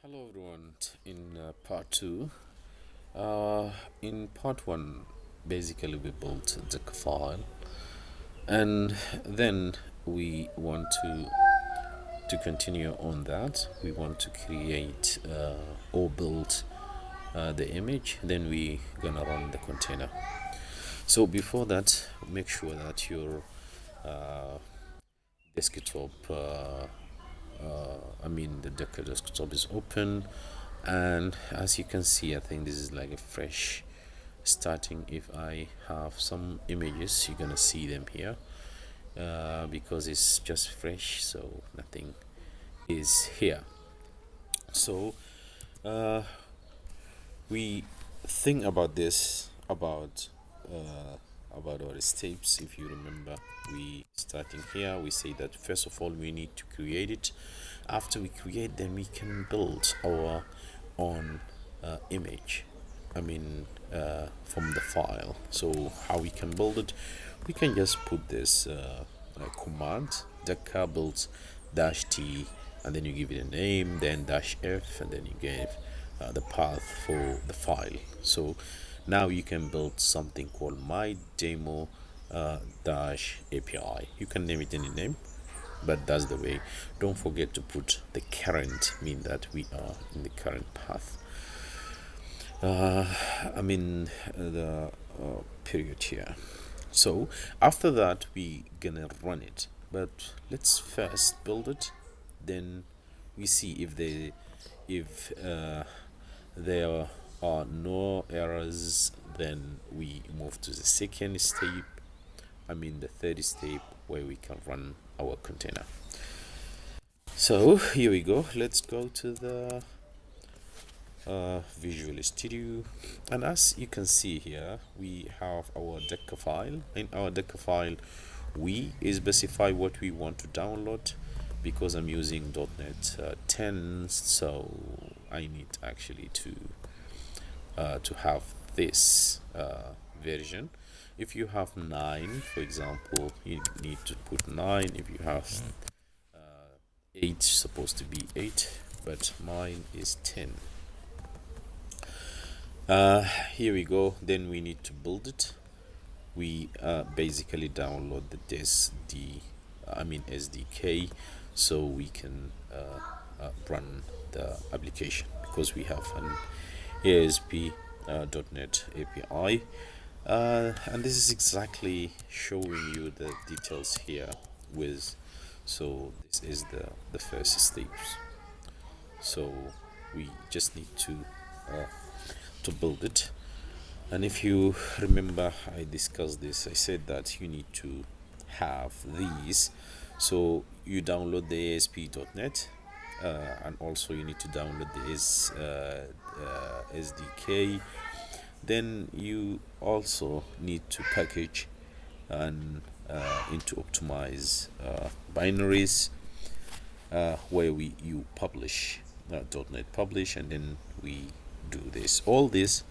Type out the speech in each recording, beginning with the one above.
Hello everyone. In part two, in part one, basically we built Dockerfile, and then we want to continue on that. We want to create or build the image. Then we gonna run the container. So before that, make sure that your desktop, the Docker desktop is open, and as you can see, I think this is like a fresh starting. If I have some images, you're gonna see them here because it's just fresh, so nothing is here. So we think about this about our steps. If you remember, we starting here, we say that first of all we need to create it. After we create, then we can build our own image, from the file. So how we can build it, we can just put this command docker builds dash t, and then you give it a name, then dash f, and then you give the path for the file. So now you can build something called my demo dash API. You can name it any name, but that's the way. Don't forget to put the current, mean that we are in the current path. The period here. So after that we gonna run it, but let's first build it, then we see if there are no errors, then we move to the second step, the third step, where we can run our container. So here we go. Let's go to the Visual Studio, and as you can see here, we have our Dockerfile. In our Dockerfile, we specify what we want to download. Because I'm using .NET 10, so I need actually to have this version. If you have 9, for example, you need to put 9. If you have 8, supposed to be 8, but mine is 10. Here we go. Then we need to build it. We basically download the SDK, so we can run the application, because we have an ASP.NET API, and this is exactly showing you the details here with. So this is the first steps. So we just need to build it. And if you remember, I discussed this. I said that you need to have these. So you download the ASP.NET, and also you need to download the SDK. Then you also need to package and into optimize binaries, where you publish .NET publish, and then we do this. All this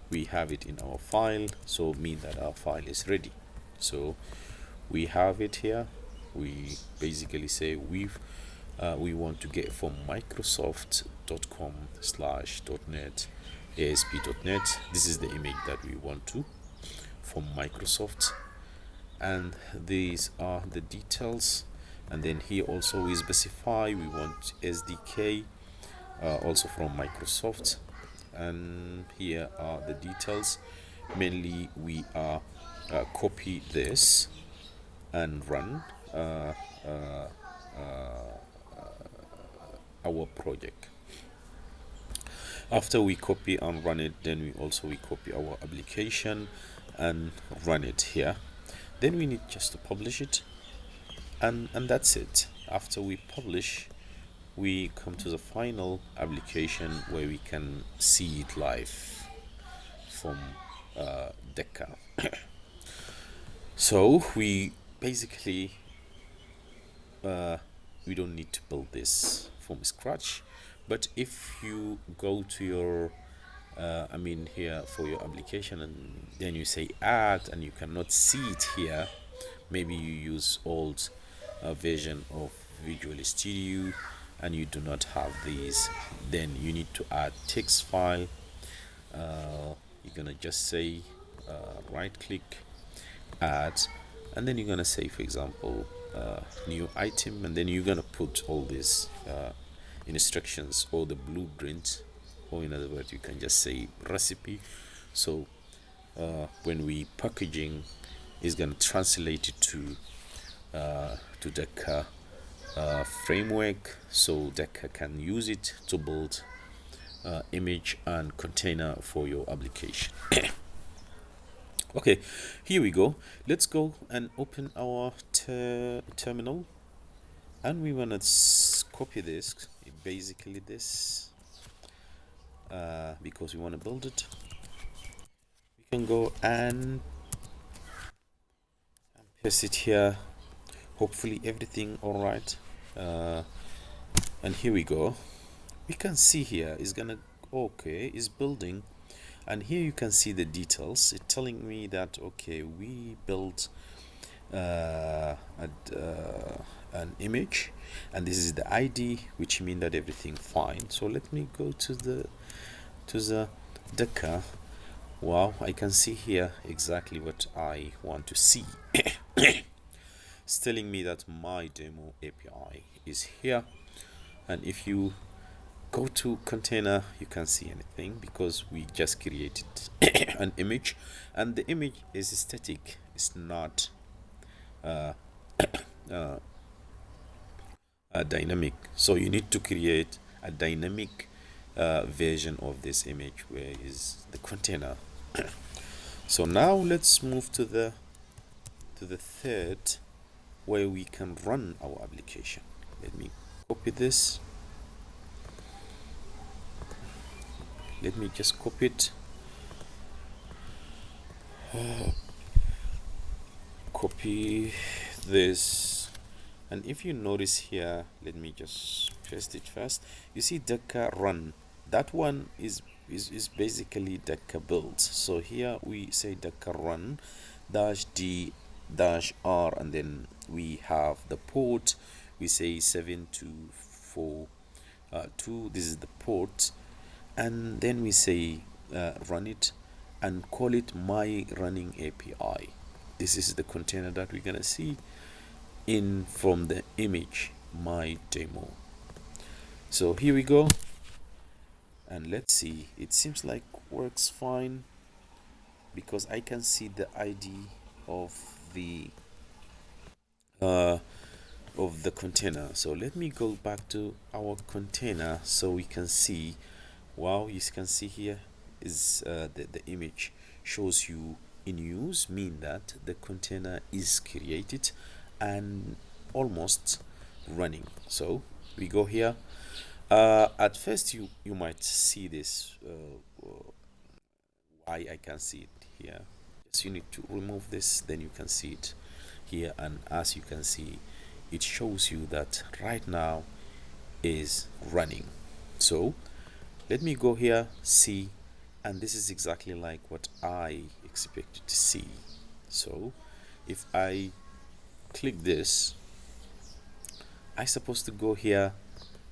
we have it in our file, so mean that our file is ready. So we have it here. We basically say we want to get from microsoft.com/.net ASP.NET. This is the image that we want to from Microsoft, and these are the details. And then here also we specify we want SDK, also from Microsoft, and here are the details. Mainly we are copy this and run our project. After we copy and run it, then we copy our application and run it here. Then we need just to publish it, and that's it. After we publish, we come to the final application where we can see it live from Docker. So we basically we don't need to build this from scratch, but if you go to your here for your application, and then you say add, and you cannot see it here, maybe you use old version of Visual Studio, and you do not have these, then you need to add text file. You're gonna just say right click, add, and then you're gonna say, for example, new item, and then you're gonna put all these instructions or the blueprint, or in other words, you can just say recipe. So when we packaging, is gonna translate it to Docker framework, so Docker can use it to build image and container for your application. Okay, here we go. Let's go and open our terminal, and we want to copy this, basically this, because we want to build it. We can go and paste it here. Hopefully everything all right. And here we go. We can see here is gonna, okay, is building, and here you can see the details. It's telling me that okay, we built an image, and this is the ID, which means that everything fine. So let me go to the Docker. Wow, I can see here exactly what I want to see. It's telling me that my demo API is here, and if you go to container, you can't see anything because we just created an image, and the image is static. It's not dynamic. So you need to create a dynamic version of this image, where is the container. So now let's move to the third, where we can run our application. Let me copy this. Let me just copy it. Copy this, and if you notice here, let me just paste it first. You see Docker run. That one is basically Docker build. So here we say Docker run -d -r, and then we have the port. We say 7242. This is the port, and then we say run it and call it my running API. This is the container that we're gonna see in from the image my demo. So here we go, and let's see. It seems like works fine because I can see the ID of the container. So let me go back to our container so we can see. Wow, you can see here is the image shows you in use, mean that the container is created and almost running. So we go here. At first you might see this, why I can see it here. Just you need to remove this, then you can see it here, and as you can see, it shows you that right now is running. So let me go here, see, and this is exactly like what I expected to see. So if I click this, I supposed to go here,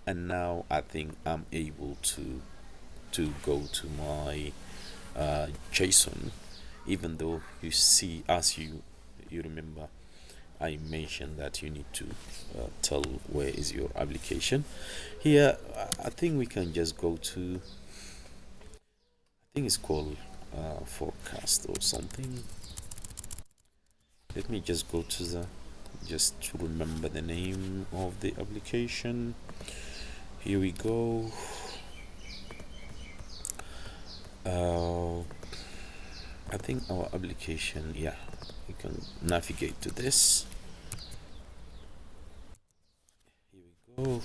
and now I think I'm able to go to my JSON, even though you see, as you remember, I mentioned that you need to tell where is your application. Here I think we can just go to, I think it's called forecast or something. Let me just go to the, just to remember the name of the application. Here we go. I think our application, yeah, we can navigate to this. Here we go.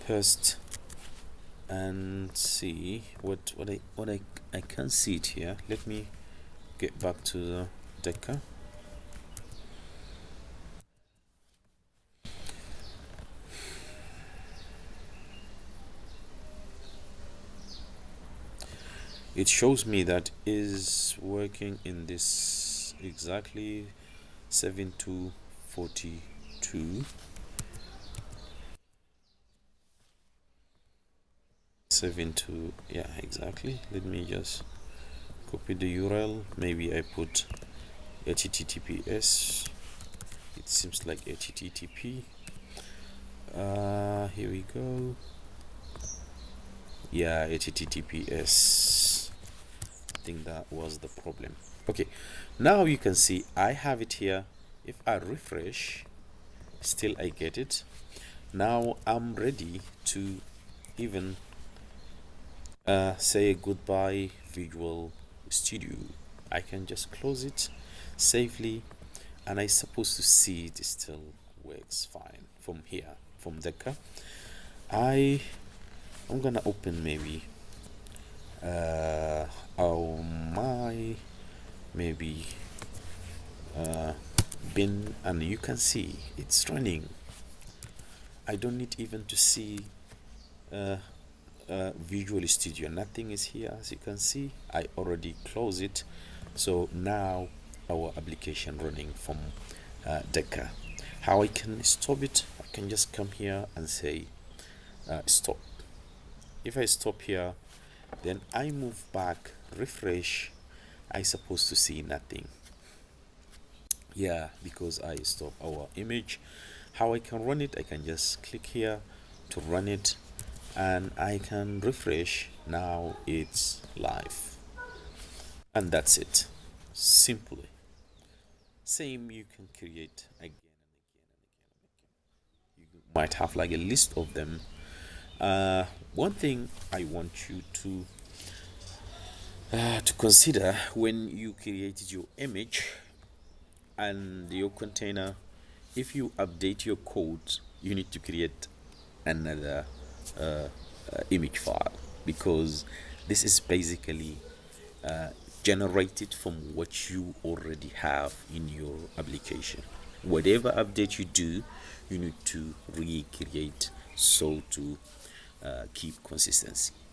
Paste and see what I can see it here. Let me get back to the Docker. It shows me that is working in this exactly 7242. save into, yeah, exactly. Let me just copy the URL. Maybe I put HTTPS. It seems like HTTP. Here we go. Yeah, HTTPS. I think that was the problem. Okay, now you can see I have it here. If I refresh, still I get it. Now I'm ready to even say goodbye Visual Studio. I can just close it safely, and I supposed to see it still works fine from here, from Docker. I'm gonna open maybe oh my, maybe bin, and you can see it's running. I don't need even to see Visual Studio. Nothing is here, as you can see. I already closed it, so now our application running from Docker. How I can stop it? I can just come here and say stop. If I stop here, then I move back, refresh, I supposed to see nothing. Yeah, because I stop our image. How I can run it? I can just click here to run it, and I can refresh. Now it's live, and that's it. Simply same, you can create again and again and again and again. You might have like a list of them. One thing I want you to consider when you created your image and your container, if you update your code, you need to create another image file, because this is basically generated from what you already have in your application. Whatever update you do, you need to recreate, so to keep consistency.